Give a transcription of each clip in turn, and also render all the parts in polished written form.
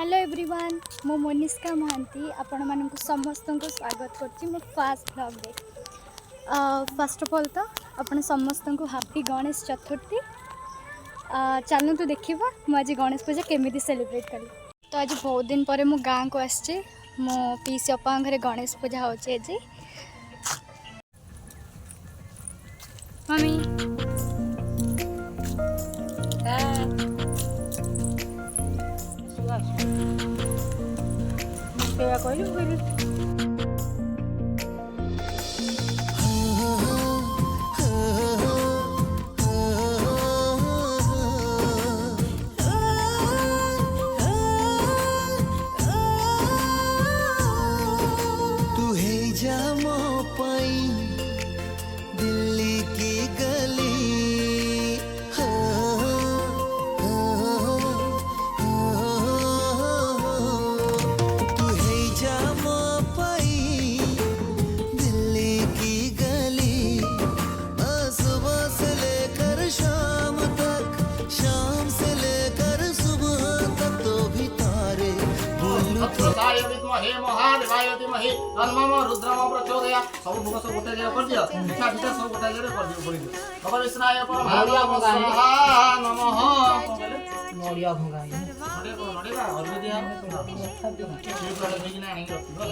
Hello everyone मो मोनिष्का महांती आपण मानक समस्त को स्वागत करछि मो फर्स्ट ब्लॉग रे। फर्स्ट ऑफ ऑल तो आपण समस्त को हैप्पी गणेश चतुर्थी। चलु तो देखिबा मु आज गणेश पूजा केमिति सेलिब्रेट कली। तो आज बहुत दिन पर मु गाँ को आछे मो पीसी अपा घरे गणेश पूजा होछि आज। मम्मी क्या कहलु तू है जा मो पाई दिल्ली की गली तू है जा मो पाई दिल्ली की गली सुबह से लेकर शाम तक शाम से लेकर सुबह तक तो भी तारे बोलू हे महादेवाय धीमहि तन्नो रुद्रम प्रचोदयात् सब भोग सब गोटे जगह कर दियो पिठा पिठा सब गोटे जगह कर दियो पड़ी भगवान विष्णुय परम स्वाहा नमः नडिया भंगाई नडिया और दिया ये वाला बिजली आनी रखिबो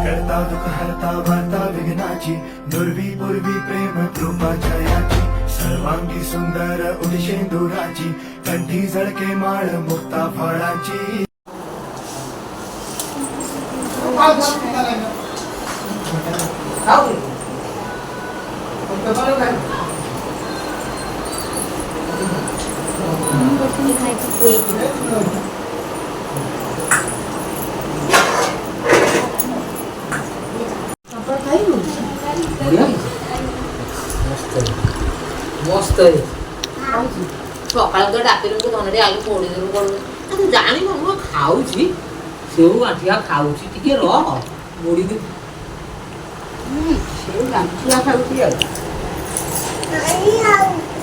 करता दुःख हरता वार्ता विघ्नाची दुर्वी पूर्वी प्रेम कृपा जयाची सर्वांगी सुंदर उदिशेंदुराची कंठी झळके माळ मुक्ता फळाची मस्त है सकाल तो डाक्टर को धनडे आलू पोड़ी देबो करू तो जानी हम खाउची सेउ गांठिया खाउची टिके रह मोड़ी दे सेउ गांठिया खाउची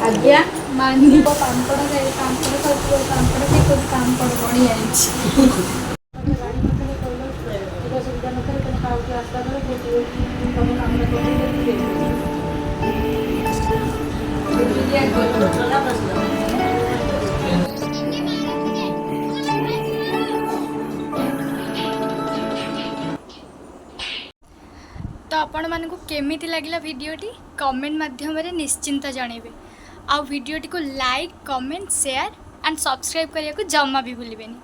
आज्ञा मानी पापड़ खाए पापड़ खाउ पापड़ से कोई काम कर बणी आइछि तो आपण मानक केमिति लागला वीडियोटी कमेंट माध्यम निश्चिंत जनइबे आ वीडियोटी को like comment share and subscribe करने को जमा भी भूलिबेनी।